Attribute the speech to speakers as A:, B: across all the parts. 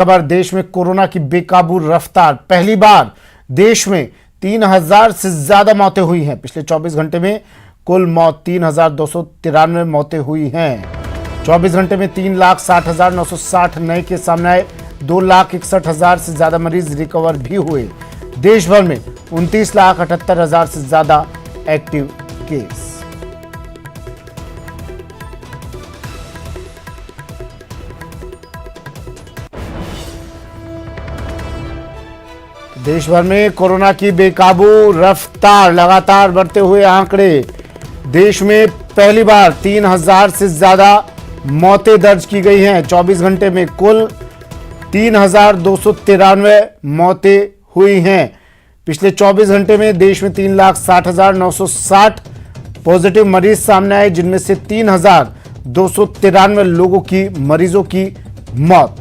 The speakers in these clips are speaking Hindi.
A: खबर देश में कोरोना की बेकाबू रफ्तार। पहली बार देश में 3000 से ज्यादा मौतें हुई हैं। पिछले 24 घंटे में कुल मौत 3293 मौतें हुई हैं। 24 घंटे में 3,60,960 नए केस सामने आए। 2,61,000 से ज्यादा मरीज रिकवर भी हुए। देश भर में 29,78,000 से ज्यादा एक्टिव केस। देश भर में कोरोना की बेकाबू रफ्तार, लगातार बढ़ते हुए आंकड़े। देश में पहली बार 3000 से ज्यादा मौतें दर्ज की गई हैं। 24 घंटे में कुल 3,293 मौतें हुई हैं। पिछले 24 घंटे में देश में 3,60,960 पॉजिटिव मरीज सामने आए, जिनमें से 3,293 लोगों की मरीजों की मौत।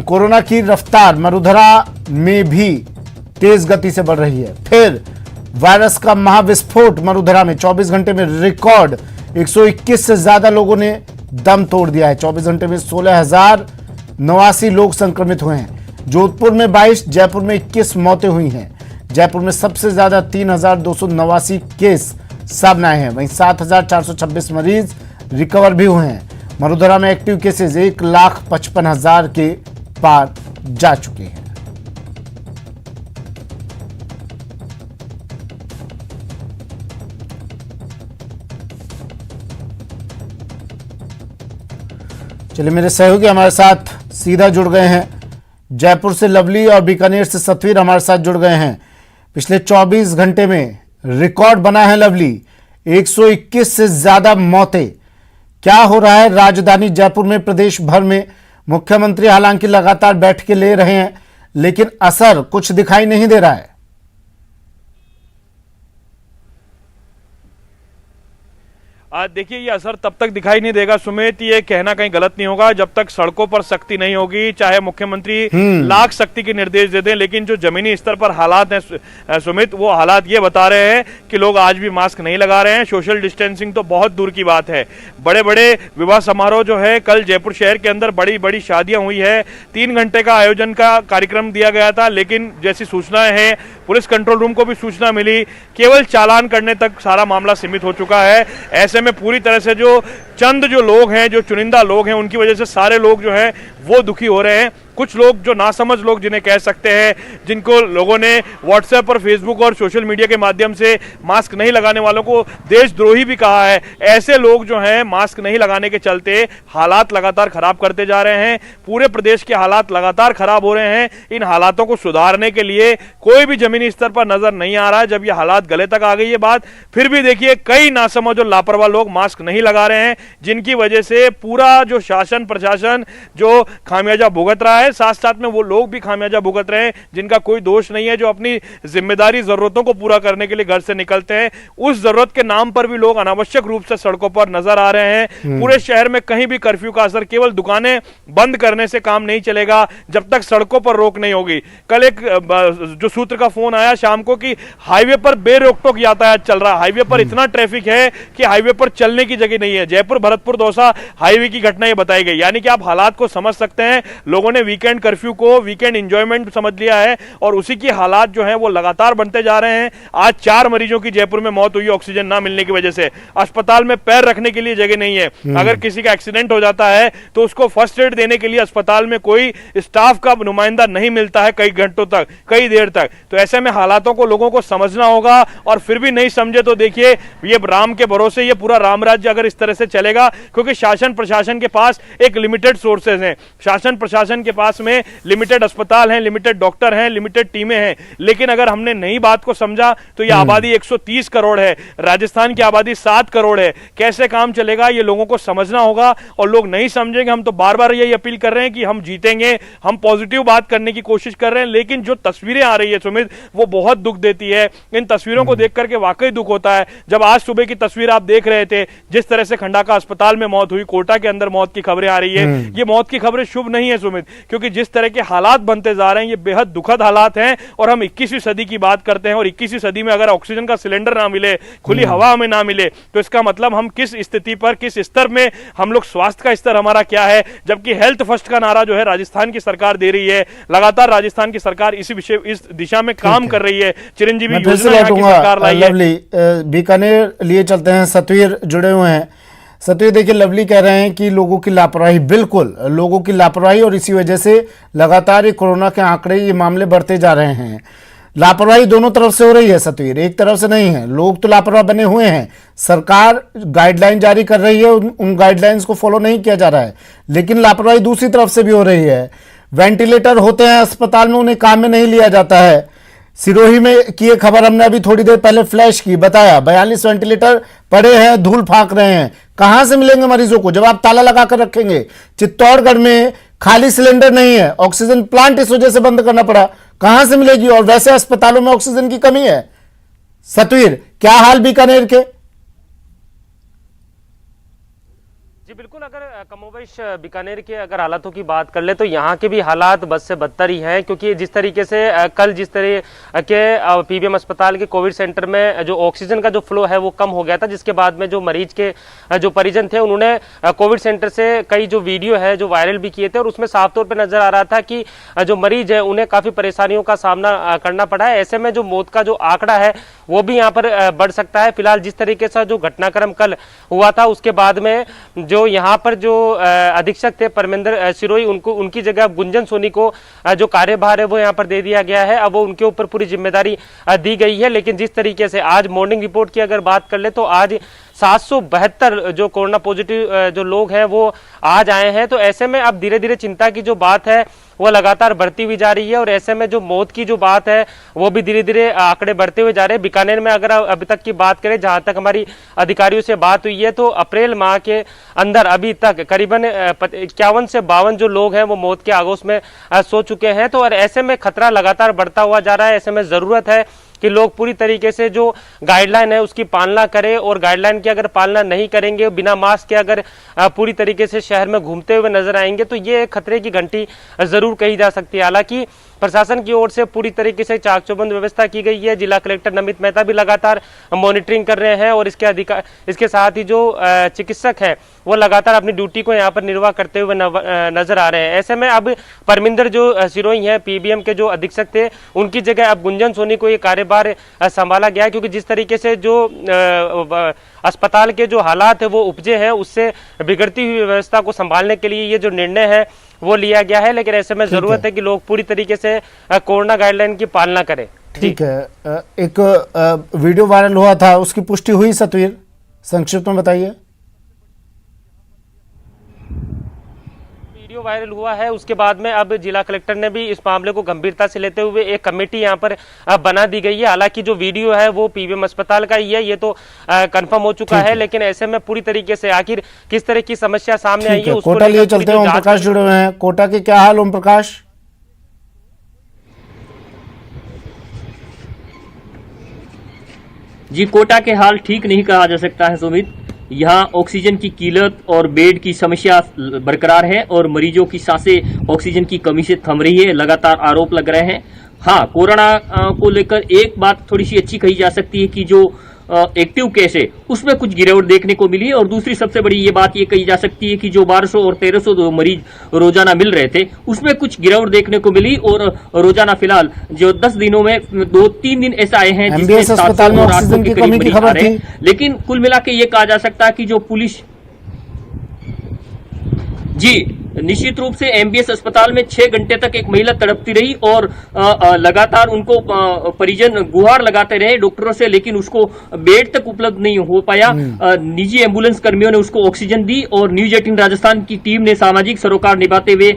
A: कोरोना की रफ्तार मरुधरा में भी तेज गति से बढ़ रही है। फिर वायरस का महाविस्फोट मरुधरा में 24 घंटे में रिकॉर्ड 121 से ज्यादा लोगों ने दम तोड़ दिया है। 24 घंटे में 16,089 लोग संक्रमित हुए हैं। जोधपुर में 22, जयपुर में 21 मौतें हुई हैं। जयपुर में सबसे ज्यादा 3,289 केस सामने आए हैं। वहीं 7,426 मरीज रिकवर भी हुए हैं। मरुधरा में एक्टिव केसेस 1,55,000 के पार जा चुके हैं। चलिए, मेरे सहयोगी हमारे साथ सीधा जुड़ गए हैं। जयपुर से लवली और बीकानेर से सतवीर हमारे साथ जुड़ गए हैं। पिछले 24 घंटे में रिकॉर्ड बना है लवली, 121 से ज्यादा मौतें। क्या हो रहा है राजधानी जयपुर में, प्रदेश भर में? मुख्यमंत्री हालांकि लगातार बैठकें ले रहे हैं, लेकिन असर कुछ दिखाई नहीं दे रहा है।
B: देखिए, ये असर तब तक दिखाई नहीं देगा सुमित, ये कहना कहीं गलत नहीं होगा, जब तक सड़कों पर सख्ती नहीं होगी। चाहे मुख्यमंत्री लाख सख्ती के निर्देश दे दें, लेकिन जो जमीनी स्तर पर हालात हैं सुमित, वो हालात ये बता रहे हैं कि लोग आज भी मास्क नहीं लगा रहे हैं। सोशल डिस्टेंसिंग तो बहुत दूर की बात है। बड़े बड़े विवाह समारोह जो है, कल जयपुर शहर के अंदर बड़ी बड़ी शादियां हुई है। 3 घंटे का आयोजन का कार्यक्रम दिया गया था, लेकिन जैसी सूचनाएं हैं, पुलिस कंट्रोल रूम को भी सूचना मिली, केवल चालान करने तक सारा मामला सीमित हो चुका है। ऐसे में पूरी तरह से जो चंद जो लोग हैं, जो चुनिंदा लोग हैं, उनकी वजह से सारे लोग जो हैं वो दुखी हो रहे हैं। कुछ लोग जो नासमझ लोग जिन्हें कह सकते हैं, जिनको लोगों ने व्हाट्सएप और फेसबुक और सोशल मीडिया के माध्यम से मास्क नहीं लगाने वालों को देशद्रोही भी कहा है, ऐसे लोग जो हैं मास्क नहीं लगाने के चलते हालात लगातार खराब करते जा रहे हैं। पूरे प्रदेश के हालात लगातार खराब हो रहे हैं। इन हालातों को सुधारने के लिए कोई भी जमीनी स्तर पर नजर नहीं आ रहा है। जब ये हालात गले तक आ गई है बात, फिर भी देखिए कई नासमझ और लापरवाह लोग मास्क नहीं लगा रहे हैं, जिनकी वजह से पूरा जो शासन प्रशासन जो खामियाजा भुगत रहा है, साथ साथ में वो लोग भी खामियाजा भुगत रहे हैं जिनका कोई दोष नहीं है, जो अपनी जिम्मेदारी जरूरतों को पूरा करने के लिए घर से निकलते हैं। उस जरूरत के नाम पर भी लोग अनावश्यक रूप से सड़कों पर नजर आ रहे हैं। पूरे शहर में कहीं भी कर्फ्यू का असर, केवल दुकानें बंद करने से काम नहीं चलेगा जब तक सड़कों पर रोक नहीं होगी। कल एक जो सूत्र का फोन आया शाम को कि हाईवे पर बेरोक-टोक यातायात चल रहा है। हाईवे पर इतना ट्रैफिक है कि हाईवे पर चलने की जगह नहीं है। जयपुर भरतपुर दौसा हाईवे की घटना ये बताई गई। यानी कि आप हालात को समझ सकते हैं। लोगों ने वीकेंड कर्फ्यू को वीकेंड एंजॉयमेंट समझ लिया है और उसी की हालात जो हैं वो लगातार बनते जा रहे हैं। आज 4 मरीजों की जयपुर में मौत हुई ऑक्सीजन ना मिलने की वजह से। अस्पताल में पैर रखने के लिए जगह नहीं है। अगर किसी का एक्सीडेंट हो जाता है तो उसको फर्स्ट एड देने के लिए अस्पताल में कोई स्टाफ का नुमाइंदा नहीं मिलता है कई घंटों तक, कई देर तक। तो ऐसे में हालातों को लोगों को समझना होगा, और फिर भी नहीं समझे तो देखिए ये राम के भरोसे ये पूरा राम राज्य अगर इस तरह से चलेगा, क्योंकि शासन प्रशासन के पास एक लिमिटेड सोर्सेज हैं। शासन प्रशासन के पास में लिमिटेड अस्पताल हैं, लिमिटेड डॉक्टर हैं, लिमिटेड टीमें हैं। लेकिन अगर हमने नई बात को समझा तो यह आबादी 130 करोड़ है, राजस्थान की आबादी 7 करोड़ है। कैसे काम चलेगा ये लोगों को समझना होगा, और लोग नहीं समझेंगे। हम तो बार बार यही अपील कर रहे हैं कि हम जीतेंगे, हम पॉजिटिव बात करने की कोशिश कर रहे हैं, लेकिन जो तस्वीरें आ रही है सुमित, वो बहुत दुख देती है। इन तस्वीरों को देख करके वाकई दुख होता है। जब आज सुबह की तस्वीर आप देख रहे थे, जिस तरह से खंडाका अस्पताल में मौत हुई, कोटा के अंदर मौत की खबरें आ रही है, ये मौत की खबरें शुभ नहीं है सुमित, क्योंकि जिस तरह के हालात बनते जा रहे हैं ये बेहद दुखद हालात हैं। और हम 21वीं सदी की बात करते हैं और 21वीं सदी में अगर ऑक्सीजन का सिलेंडर ना मिले, खुली हवा हमें ना मिले, तो इसका मतलब हम किस स्थिति पर, किस स्तर में हम लोग, स्वास्थ्य का स्तर हमारा क्या है। जबकि हेल्थ फर्स्ट का नारा जो है राजस्थान की सरकार दे रही है, लगातार राजस्थान की सरकार इस दिशा में काम कर रही है। चिरंजीवी योजना यहाँ की सरकार लाई है।
A: लवली, बीकानेर लिए चलते हैं, सतवीर जुड़े हुए हैं। सतवीर, देखिए लवली कह रहे हैं कि लोगों की लापरवाही, बिल्कुल लोगों की लापरवाही, और इसी वजह से लगातार ये कोरोना के आंकड़े, ये मामले बढ़ते जा रहे हैं। लापरवाही दोनों तरफ से हो रही है सतवीर, एक तरफ से नहीं है। लोग तो लापरवाह बने हुए हैं, सरकार गाइडलाइन जारी कर रही है, उन गाइडलाइंस को फॉलो नहीं किया जा रहा है, लेकिन लापरवाही दूसरी तरफ से भी हो रही है। वेंटिलेटर होते हैं अस्पताल में, उन्हें काम में नहीं लिया जाता है। सिरोही में की एक खबर हमने अभी थोड़ी देर पहले फ्लैश की, बताया 42 वेंटिलेटर पड़े हैं, धूल फाक रहे हैं। कहां से मिलेंगे मरीजों को जब आप ताला लगाकर रखेंगे? चित्तौड़गढ़ में खाली सिलेंडर नहीं है, ऑक्सीजन प्लांट इस वजह से बंद करना पड़ा, कहां से मिलेगी? और वैसे अस्पतालों में ऑक्सीजन की कमी है। सतवीर, क्या हाल बीकानेर के?
C: जी बिल्कुल, अगर कमोबेश बीकानेर के अगर हालातों की बात कर ले तो यहाँ के भी हालात बद से बदतर ही हैं, क्योंकि जिस तरीके से कल जिस तरह के पीबीएम अस्पताल के कोविड सेंटर में जो ऑक्सीजन का जो फ्लो है वो कम हो गया था, जिसके बाद में जो मरीज के जो परिजन थे उन्होंने कोविड सेंटर से कई जो वीडियो है जो वायरल भी किए थे, और उसमें साफ तौर पर नजर आ रहा था कि जो मरीज है उन्हें काफी परेशानियों का सामना करना पड़ा है। ऐसे में जो मौत का जो आंकड़ा है वो भी यहाँ पर बढ़ सकता है। फिलहाल जिस तरीके से जो घटनाक्रम कल हुआ था उसके बाद में जो यहाँ पर जो अधीक्षक थे परमेंद्र सिरोही, उनकी जगह गुंजन सोनी को जो कार्यभार है वो यहाँ पर दे दिया गया है। अब वो उनके ऊपर पूरी जिम्मेदारी दी गई है। लेकिन जिस तरीके से आज मॉर्निंग रिपोर्ट की अगर बात कर ले तो आज 772 जो कोरोना पॉजिटिव जो लोग हैं वो आज आए हैं। तो ऐसे में अब धीरे धीरे चिंता की जो बात है वो लगातार बढ़ती हुई जा रही है, और ऐसे में जो मौत की जो बात है वो भी धीरे धीरे आंकड़े बढ़ते हुए जा रहे हैं। बीकानेर में अगर अभी तक की बात करें, जहां तक हमारी अधिकारियों से बात हुई है, तो अप्रैल माह के अंदर अभी तक करीबन 51 से 52 जो लोग हैं वो मौत के आगोश में सो चुके हैं। तो और ऐसे में खतरा लगातार बढ़ता हुआ जा रहा है। ऐसे में जरूरत है कि लोग पूरी तरीके से जो गाइडलाइन है उसकी पालना करें, और गाइडलाइन की अगर पालना नहीं करेंगे, बिना मास्क के अगर पूरी तरीके से शहर में घूमते हुए नजर आएंगे तो ये खतरे की घंटी जरूर कही जा सकती है। हालांकि प्रशासन की ओर से पूरी तरीके से चाक चौबंद व्यवस्था की गई है। जिला कलेक्टर नमित मेहता भी लगातार मॉनिटरिंग कर रहे हैं, और इसके साथ ही जो चिकित्सक है वो लगातार अपनी ड्यूटी को यहाँ पर निर्वाह करते हुए नजर आ रहे हैं। ऐसे में अब परमिंदर जो सिरोही हैं पीबीएम के जो अधीक्षक थे, उनकी जगह अब गुंजन सोनी को ये कार्यभार संभाला गया, क्योंकि जिस तरीके से जो अस्पताल के जो हालात है वो उपजे हैं, उससे बिगड़ती हुई व्यवस्था को संभालने के लिए ये जो निर्णय है वो लिया गया है। लेकिन ऐसे में जरूरत है कि लोग पूरी तरीके से कोरोना गाइडलाइन की पालना करें।
A: ठीक है, एक वीडियो वायरल हुआ था, उसकी पुष्टि हुई सतवीर? संक्षिप्त में बताइए।
C: वीडियो वायरल हुआ है, उसके बाद में अब जिला कलेक्टर ने भी इस मामले को गंभीरता से लेते हुए एक कमेटी यहाँ पर बना दी गई है। हालांकि जो वीडियो है वो पीबीएम अस्पताल का ही है, ये तो कंफर्म हो चुका है, लेकिन ऐसे में पूरी तरीके से आखिर किस तरह की समस्या सामने आई है उसको
A: कोटा लिए चलते हैं। ओम प्रकाश जुड़े हुए हैं, कोटा के क्या हाल ओम प्रकाश?
D: जी, कोटा के हाल ठीक नहीं कहा जा सकता है सुमित। यहाँ ऑक्सीजन की किल्लत और बेड की समस्या बरकरार है, और मरीजों की सांसें ऑक्सीजन की कमी से थम रही है। लगातार आरोप लग रहे हैं। हाँ, कोरोना को लेकर एक बात थोड़ी सी अच्छी कही जा सकती है कि जो एक्टिव केस है उसमें कुछ गिरावट देखने को मिली, और दूसरी सबसे बड़ी ये बात ये कही जा सकती है कि जो 1200 और 1300 मरीज रोजाना मिल रहे थे उसमें कुछ गिरावट देखने को मिली, और रोजाना फिलहाल जो 10 दिनों में 2-3 दिन ऐसा आए हैं जिसमें 700 और 800 के करीब मरीज आ रहे हैं। लेकिन कुल मिला के ये कहा जा सकता है कि जो पुलिस, जी निश्चित रूप से एमबीएस अस्पताल में 6 घंटे तक एक महिला तड़पती रही, और लगातार उनको परिजन गुहार लगाते रहे डॉक्टरों से, लेकिन उसको बेड तक उपलब्ध नहीं हो पाया। निजी एम्बुलेंस कर्मियों ने उसको ऑक्सीजन दी, और न्यूज 18 राजस्थान की टीम ने सामाजिक सरोकार निभाते हुए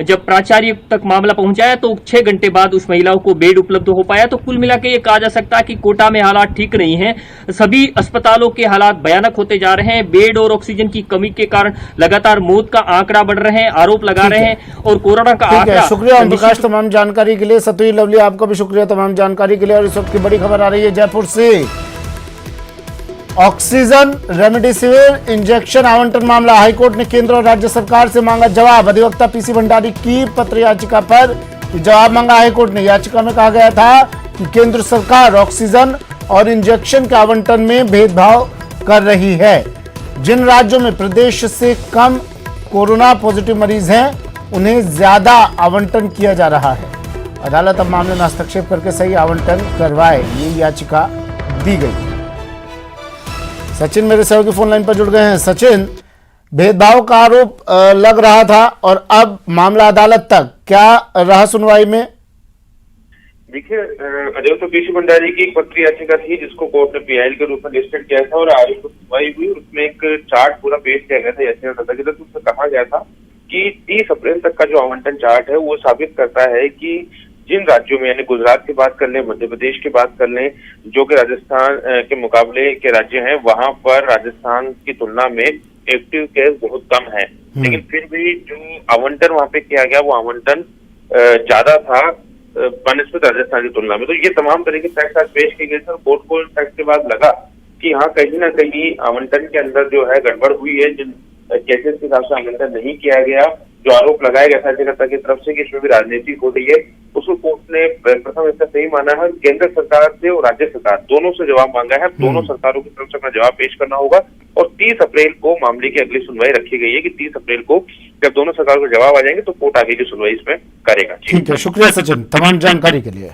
D: जब प्राचार्य तक मामला पहुंचाया तो 6 घंटे बाद उस महिलाओं को बेड उपलब्ध हो पाया। तो कुल मिलाकर ये कहा जा सकता है कि कोटा में हालात ठीक नहीं है। सभी अस्पतालों के हालात भयानक होते जा रहे हैं। बेड और ऑक्सीजन की कमी के कारण लगातार मौत का आंकड़ा बढ़ रहे हैं, आरोप लगा रहे हैं, और कोरोना का आंकड़ा।
A: शुक्रिया ओम प्रकाश तमाम जानकारी के लिए। सतवीर लवली आपका भी शुक्रिया तमाम जानकारी के लिए। और इस वक्त की बड़ी खबर आ रही है जयपुर से। ऑक्सीजन रेमडेसिविर इंजेक्शन आवंटन मामला, हाईकोर्ट ने केंद्र और राज्य सरकार से मांगा जवाब। अधिवक्ता पीसी भंडारी की पत्र याचिका पर जवाब मांगा हाईकोर्ट ने। याचिका में कहा गया था कि केंद्र सरकार ऑक्सीजन और इंजेक्शन के आवंटन में भेदभाव कर रही है। जिन राज्यों में प्रदेश से कम कोरोना पॉजिटिव मरीज हैं उन्हें ज्यादा आवंटन किया जा रहा है। अदालत अब मामले में हस्तक्षेप करके सही आवंटन करवाए, ये याचिका दी गई। सचिन मेरे सहयोगी फोन लाइन पर जुड़ गए हैं। सचिन, भेदभाव का आरोप लग रहा था और अब मामला अदालत तक, क्या रहा सुनवाई में?
E: देखिए, अधिवक्ता पीसी भंडारी की एक पत्र याचिका थी जिसको कोर्ट ने पीआईएल के रूप में लिस्टेड किया था और आज को सुनवाई हुई। उसमें एक चार्ट पूरा पेश किया गया था याचिकाकर्ता की तरफ से। उसमें कहा गया था कि 30 अप्रैल तक का जो आवंटन चार्ट है वो साबित करता है कि जिन राज्यों में, यानी गुजरात की बात कर लें, मध्य प्रदेश की बात कर लें, जो कि राजस्थान के मुकाबले के राज्य हैं, वहां पर राजस्थान की तुलना में एक्टिव केस बहुत कम है। लेकिन फिर भी जो आवंटन वहां पे किया गया वो आवंटन ज्यादा था बनस्पत राजस्थान की तुलना में। तो ये तमाम तरह के फैक्ट आज पेश किए गए थे और कोर्ट को इन फैक्ट के बाद लगा कि हाँ, कहीं ना कहीं आवंटन के अंदर जो है गड़बड़ हुई है। जिन केसेस के हिसाब से आवंटन नहीं किया गया, जो आरोप लगाया गया था याचिकाकर्ता की तरफ से कि इसमें भी राजनीति हो रही है, उसको कोर्ट ने प्रथम इसका सही माना है। केंद्र सरकार से और राज्य सरकार दोनों से जवाब मांगा है। दोनों सरकारों की तरफ से अपना जवाब पेश करना होगा और 30 अप्रैल को मामले की अगली सुनवाई रखी गई है कि 30 अप्रैल को जब दोनों सरकारों के जवाब आ जाएंगे तो कोर्ट आगे की सुनवाई इसमें करेगा।
A: ठीक है, शुक्रिया सचिन तमाम जानकारी के लिए।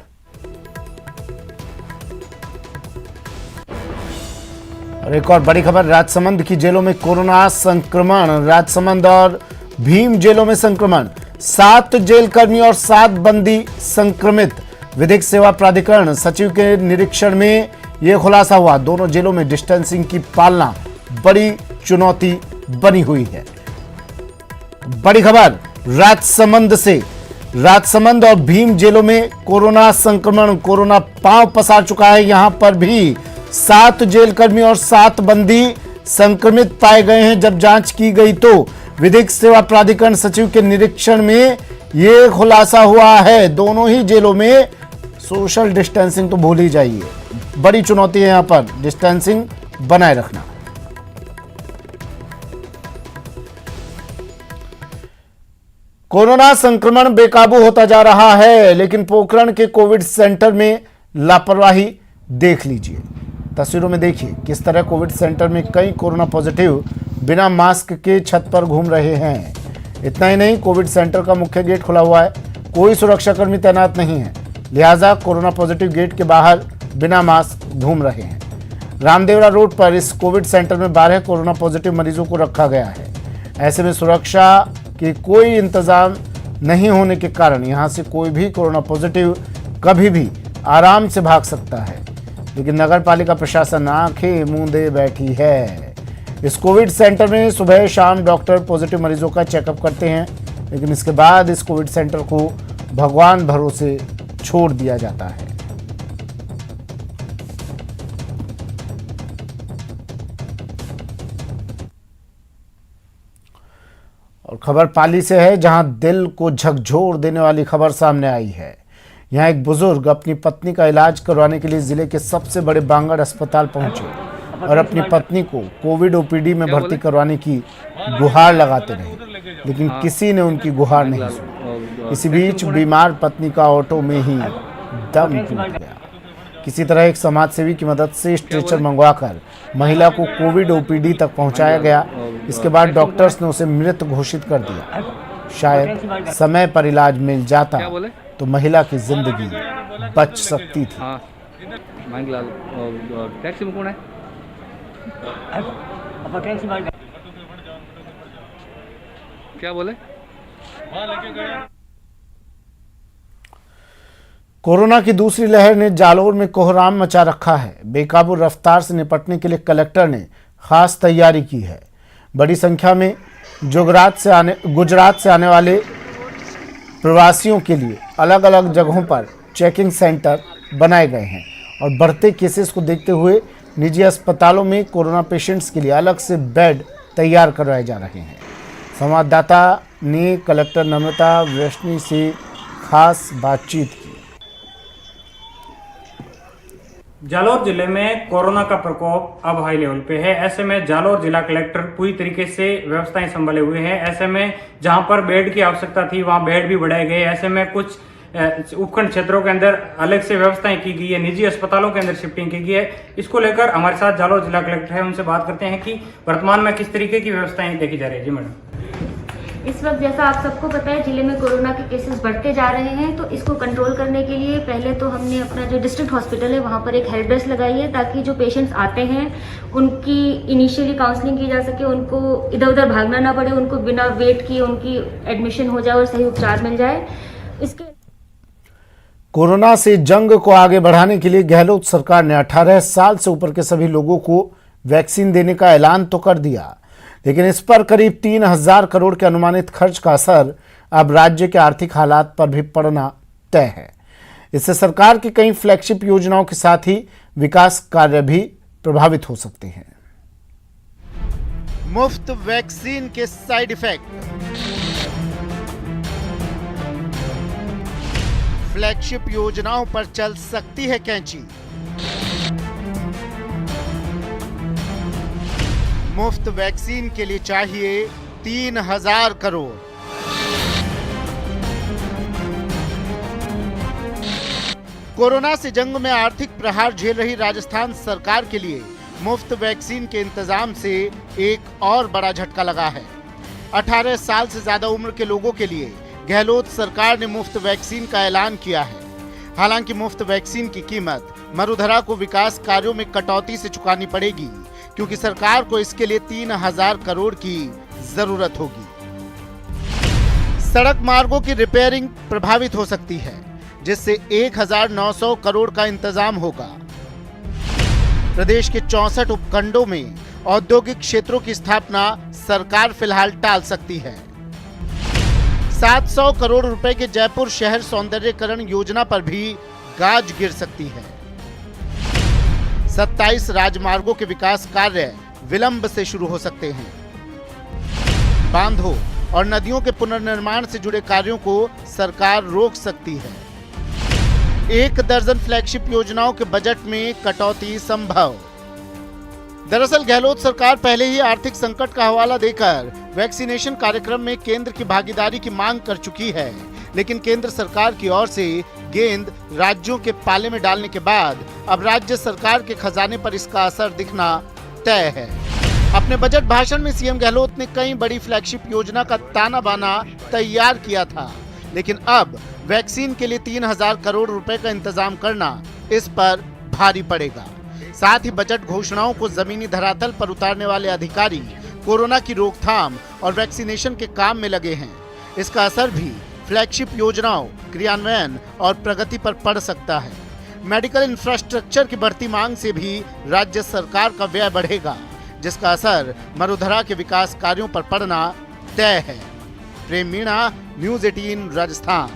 A: और एक और बड़ी खबर, राजसमंद की जेलों में कोरोना संक्रमण। राजसमंद और भीम जेलों में संक्रमण, 7 जेल कर्मी और 7 बंदी संक्रमित। विधिक सेवा प्राधिकरण सचिव के निरीक्षण में यह खुलासा हुआ। दोनों जेलों में डिस्टेंसिंग की पालना बड़ी चुनौती बनी हुई है। बड़ी खबर राजसमंद से, राजसमंद और भीम जेलों में कोरोना संक्रमण, कोरोना पांव पसार चुका है। यहां पर भी 7 जेल कर्मी और 7 बंदी संक्रमित पाए गए हैं। जब जांच की गई तो विधिक सेवा प्राधिकरण सचिव के निरीक्षण में यह खुलासा हुआ है। दोनों ही जेलों में सोशल डिस्टेंसिंग तो भूल ही जाइए, बड़ी चुनौती है यहां पर डिस्टेंसिंग बनाए रखना। कोरोना संक्रमण बेकाबू होता जा रहा है, लेकिन पोखरण के कोविड सेंटर में लापरवाही देख लीजिए। तस्वीरों में देखिए किस तरह कोविड सेंटर में कई कोरोना पॉजिटिव बिना मास्क के छत पर घूम रहे हैं। इतना ही नहीं, कोविड सेंटर का मुख्य गेट खुला हुआ है, कोई सुरक्षाकर्मी तैनात नहीं है, लिहाजा कोरोना पॉजिटिव गेट के बाहर बिना मास्क घूम रहे हैं। रामदेवरा रोड पर इस कोविड सेंटर में 12 कोरोना पॉजिटिव मरीजों को रखा गया है। ऐसे में सुरक्षा के कोई इंतजाम नहीं होने के कारण यहां से कोई भी कोरोना पॉजिटिव कभी भी आराम से भाग सकता है। लेकिन नगर पालिका प्रशासन आंखें मूंदे बैठी है। इस कोविड सेंटर में सुबह शाम डॉक्टर पॉजिटिव मरीजों का चेकअप करते हैं, लेकिन इसके बाद इस कोविड सेंटर को भगवान भरोसे छोड़ दिया जाता है। और खबर पाली से है, जहां दिल को झकझोर देने वाली खबर सामने आई है। यहां एक बुजुर्ग अपनी पत्नी का इलाज करवाने के लिए जिले के सबसे बड़े बांगड़ अस्पताल पहुंचे और अपनी पत्नी को कोविड ओपीडी में भर्ती करवाने की गुहार लगाते रहे, लेकिन किसी ने उनकी गुहार नहीं सुनी। इसी बीच बीमार पत्नी का ऑटो में ही दम टूट गया। किसी तरह एक समाजसेवी की मदद से स्ट्रेचर मंगवाकर महिला को कोविड ओपीडी तक पहुंचाया गया। इसके बाद डॉक्टर्स ने उसे मृत घोषित कर दिया। शायद समय पर इलाज मिल जाता तो महिला की जिंदगी बच सकती थी।
F: टैक्सी में कौन है? क्या बोले?
A: कोरोना की दूसरी लहर ने जालोर में कोहराम मचा रखा है। बेकाबू रफ्तार से निपटने के लिए कलेक्टर ने खास तैयारी की है। बड़ी संख्या में गुजरात से आने वाले प्रवासियों के लिए अलग अलग जगहों पर चेकिंग सेंटर बनाए गए हैं और बढ़ते केसेस को देखते हुए निजी अस्पतालों में कोरोना पेशेंट्स के लिए अलग से बेड तैयार करवाए जा रहे हैं। संवाददाता ने कलेक्टर नम्रता वैष्णवी से खास बातचीत की।
G: जालौर जिले में कोरोना का प्रकोप अब हाई लेवल पे है। ऐसे में जालौर जिला कलेक्टर पूरी तरीके से व्यवस्थाएं संभाले हुए हैं। ऐसे में जहां पर बेड की आवश्यकता थी वहां बेड भी बढ़ाए गए। ऐसे में कुछ उपखंड क्षेत्रों के अंदर अलग से व्यवस्थाएं की गई है, निजी अस्पतालों के अंदर शिफ्टिंग की गई है। इसको लेकर हमारे साथ जालौर जिला कलेक्टर है, उनसे बात करते हैं कि वर्तमान में किस तरीके की व्यवस्थाएं देखी जा रही है। जी मैडम।
H: इस वक्त जैसा आप सबको पता है जिले में कोरोना के केसेस बढ़ते जा रहे हैं, तो इसको कंट्रोल करने के लिए पहले तो हमने अपना जो डिस्ट्रिक्ट हॉस्पिटल है वहाँ पर एक हेल्प डेस्क लगाई है, ताकि जो पेशेंट्स आते हैं उनकी इनिशियली काउंसलिंग की जा सके, उनको इधर उधर भागना ना पड़े, उनको बिना वेट किए उनकी एडमिशन हो जाए और सही उपचार मिल जाए। इसके
A: कोरोना से जंग को आगे बढ़ाने के लिए गहलोत सरकार ने 18 साल से ऊपर के सभी लोगों को वैक्सीन देने का ऐलान तो कर दिया, लेकिन इस पर करीब 3,000 करोड़ के अनुमानित खर्च का असर अब राज्य के आर्थिक हालात पर भी पड़ना तय है। इससे सरकार की कई फ्लैगशिप योजनाओं के साथ ही विकास कार्य भी प्रभावित हो सकते हैं। मुफ्त वैक्सीन के साइड इफेक्ट, फ्लैगशिप योजनाओं पर चल सकती है कैंची। मुफ्त वैक्सीन के लिए चाहिए 3,000 करोड़। कोरोना से जंग में आर्थिक प्रहार झेल रही राजस्थान सरकार के लिए मुफ्त वैक्सीन के इंतजाम से एक और बड़ा झटका लगा है। 18 साल से ज्यादा उम्र के लोगों के लिए गहलोत सरकार ने मुफ्त वैक्सीन का ऐलान किया है। हालांकि मुफ्त वैक्सीन की कीमत मरुधरा को विकास कार्यों में कटौती से चुकानी पड़ेगी, क्योंकि सरकार को इसके लिए 3,000 करोड़ की जरूरत होगी। सड़क मार्गों की रिपेयरिंग प्रभावित हो सकती है, जिससे 1,900 करोड़ का इंतजाम होगा। प्रदेश के 64 उपखंडों में औद्योगिक क्षेत्रों की स्थापना सरकार फिलहाल टाल सकती है। 700 करोड़ रुपए के जयपुर शहर सौंदर्यीकरण योजना पर भी गाज गिर सकती है। 27 राजमार्गों के विकास कार्य विलंब से शुरू हो सकते हैं। बांधों और नदियों के पुनर्निर्माण से जुड़े कार्यों को सरकार रोक सकती है। 1 दर्जन फ्लैगशिप योजनाओं के बजट में कटौती संभव। दरअसल गहलोत सरकार पहले ही आर्थिक संकट का हवाला देकर वैक्सीनेशन कार्यक्रम में केंद्र की भागीदारी की मांग कर चुकी है, लेकिन केंद्र सरकार की ओर से गेंद राज्यों के पाले में डालने के बाद अब राज्य सरकार के खजाने पर इसका असर दिखना तय है। अपने बजट भाषण में सीएम गहलोत ने कई बड़ी फ्लैगशिप योजना का ताना बाना तैयार किया था, लेकिन अब वैक्सीन के लिए 3,000 करोड़ रुपए का इंतजाम करना इस पर भारी पड़ेगा। साथ ही बजट घोषणाओं को जमीनी धरातल पर उतारने वाले अधिकारी कोरोना की रोकथाम और वैक्सीनेशन के काम में लगे हैं। इसका असर भी फ्लैगशिप योजनाओं, क्रियान्वयन और प्रगति पर पड़ सकता है। मेडिकल इंफ्रास्ट्रक्चर की बढ़ती मांग से भी राज्य सरकार का व्यय बढ़ेगा, जिसका असर मरुधरा के विकास कार्यों पर पड़ना तय है। प्रेम मीणा, न्यूज़ 18 राजस्थान।